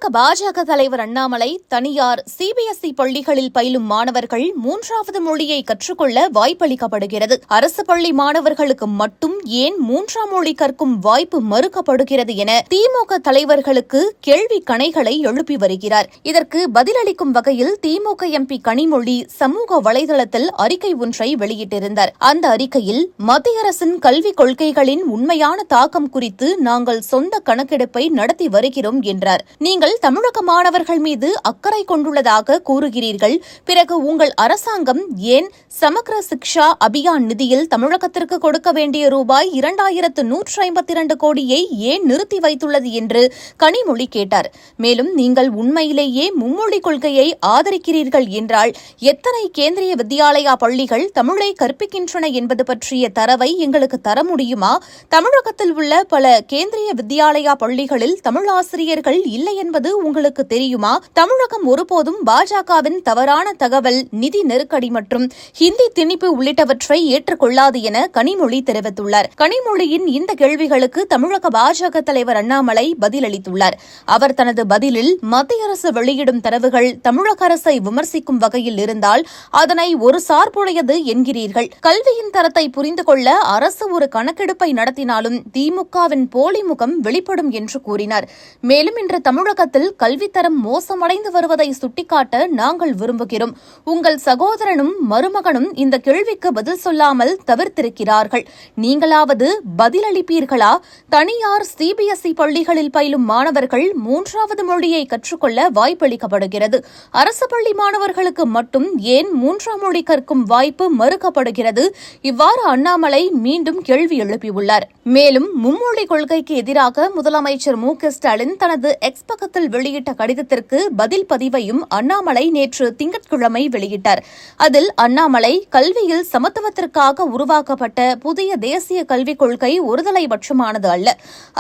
தமிழக பாஜக தலைவர் அண்ணாமலை தனியார் சிபிஎஸ்இ பள்ளிகளில் பயிலும் மாணவர்கள் 3வது மொழியை கற்றுக்கொள்ள வாய்ப்பளிக்கப்படுகிறது. அரசு பள்ளி மாணவர்களுக்கு மட்டும் ஏன் 3ஆம் மொழி கற்கும் வாய்ப்பு மறுக்கப்படுகிறது என திமுக தலைவர்களுக்கு கேள்வி கணைகளை எழுப்பி வருகிறார். இதற்கு பதிலளிக்கும் வகையில் திமுக எம்பி கனிமொழி சமூக வலைதளத்தில் அறிக்கை ஒன்றை வெளியிட்டிருந்தார். அந்த அறிக்கையில் மத்திய அரசின் கல்விக் கொள்கைகளின் உண்மையான தாக்கம் குறித்து நாங்கள் சொந்த கணக்கெடுப்பை நடத்தி வருகிறோம் என்றார். நீங்கள் தமிழக மாணவர்கள் மீது அக்கறை கொண்டுள்ளதாக கூறுகிறீர்கள். பிறகு உங்கள் அரசாங்கம் ஏன் சமக்ர சிக்ஷா அபியான் நிதியில் தமிழகத்திற்கு கொடுக்க வேண்டிய ரூபாய் 2152 கோடியை ஏன் நிறுத்தி வைத்துள்ளது என்று கனிமொழி கேட்டார். மேலும் நீங்கள் உண்மையிலேயே மும்மொழி கொள்கையை ஆதரிக்கிறீர்கள் என்றால் எத்தனை கேந்திரிய வித்யாலயா பள்ளிகள் தமிழை கற்பிக்கின்றன என்பது பற்றிய தரவை எங்களுக்கு தர முடியுமா? தமிழகத்தில் உள்ள பல கேந்திரிய வித்யாலயா பள்ளிகளில் தமிழாசிரியர்கள் இல்லை என்பது உங்களுக்கு தெரியுமா? தமிழகம் ஒருபோதும் பாஜகவின் தவறான தகவல், நிதி நெருக்கடி மற்றும் ஹிந்தி திணிப்பு உள்ளிட்டவற்றை ஏற்றுக்கொள்ளாது என கனிமொழி தெரிவித்துள்ளார். கனிமொழியின் இந்த கேள்விகளுக்கு தமிழக பாஜக தலைவர் அண்ணாமலை பதிலளித்துள்ளார். அவர் தனது பதிலில் மத்திய அரசு வெளியிடும் தரவுகள் தமிழக அரசை விமர்சிக்கும் வகையில் இருந்தால் அதனை ஒரு சார்புடையது என்கிறீர்கள். கல்வியின் தரத்தை புரிந்து கொள்ள அரசு ஒரு கணக்கெடுப்பை நடத்தினாலும் திமுகவின் போலி முகம் வெளிப்படும் என்று கூறினார். மேலும் இன்று தமிழகத்தில் கல்வித்தரம் மோசமடைந்து வருவதை சுட்டிக்காட்ட நாங்கள் விரும்புகிறோம். உங்கள் சகோதரனும் மருமகனும் இந்த கேள்விக்கு பதில் சொல்லாமல் தவிர்த்திருக்கிறார்கள். நீங்களாவது பதிலளிப்பீர்களா? தனியார் சிபிஎஸ்இ பள்ளிகளில் பயிலும் மாணவர்கள் 3வது மொழியை கற்றுக்கொள்ள வாய்ப்பளிக்கப்படுகிறது. அரசு பள்ளி மாணவர்களுக்கு மட்டும் ஏன் 3ஆம் மொழி கற்கும் வாய்ப்பு மறுக்கப்படுகிறது? இவ்வாறு அண்ணாமலை மீண்டும் கேள்வி எழுப்பியுள்ளார். மேலும் மும்மொழி கொள்கைக்கு எதிராக முதலமைச்சர் மு.க.ஸ்டாலின் தனது எக்ஸ் பக்கத்தில் வெளியிட்ட கடிதத்திற்கு பதில் பதிவையும் அண்ணாமலை நேற்று திங்கட்கிழமை வெளியிட்டார். அதில் அண்ணாமலை கல்வியில் சமத்துவத்திற்காக உருவாக்கப்பட்ட புதிய தேசிய கல்விக் கொள்கை ஒருதலைபட்சமானது அல்ல.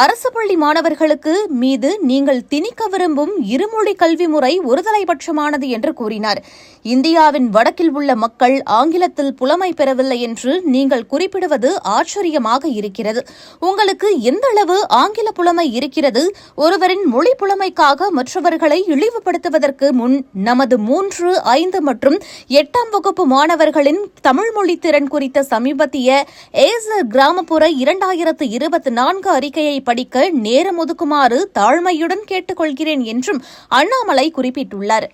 அரசு பள்ளி மாணவர்களுக்கு மீது நீங்கள் திணிக்க விரும்பும் இருமொழி கல்வி முறை ஒருதலைபட்சமானது என்று கூறினார். இந்தியாவின் வடக்கில் உள்ள மக்கள் ஆங்கிலத்தில் புலமை பெறவில்லை என்று நீங்கள் குறிப்பிடுவது ஆச்சரியமாக இருக்கிறது. உங்களுக்கு எந்தளவு ஆங்கில புலமை இருக்கிறது? ஒருவரின் மொழி புலமைக்காக மற்றவர்களை இழிவுபடுத்துவதற்கு முன் நமது 3, 5 மற்றும் 8ஆம் வகுப்பு மாணவர்களின் தமிழ் மொழி திறன் குறித்த சமீபத்திய ஏசர் கிராமப்புற 2024 அறிக்கையை படிக்க நேரம் ஒதுக்குமாறு தாழ்மையுடன் கேட்டுக்கொள்கிறேன் என்றும் அண்ணாமலை குறிப்பிட்டுள்ளார்.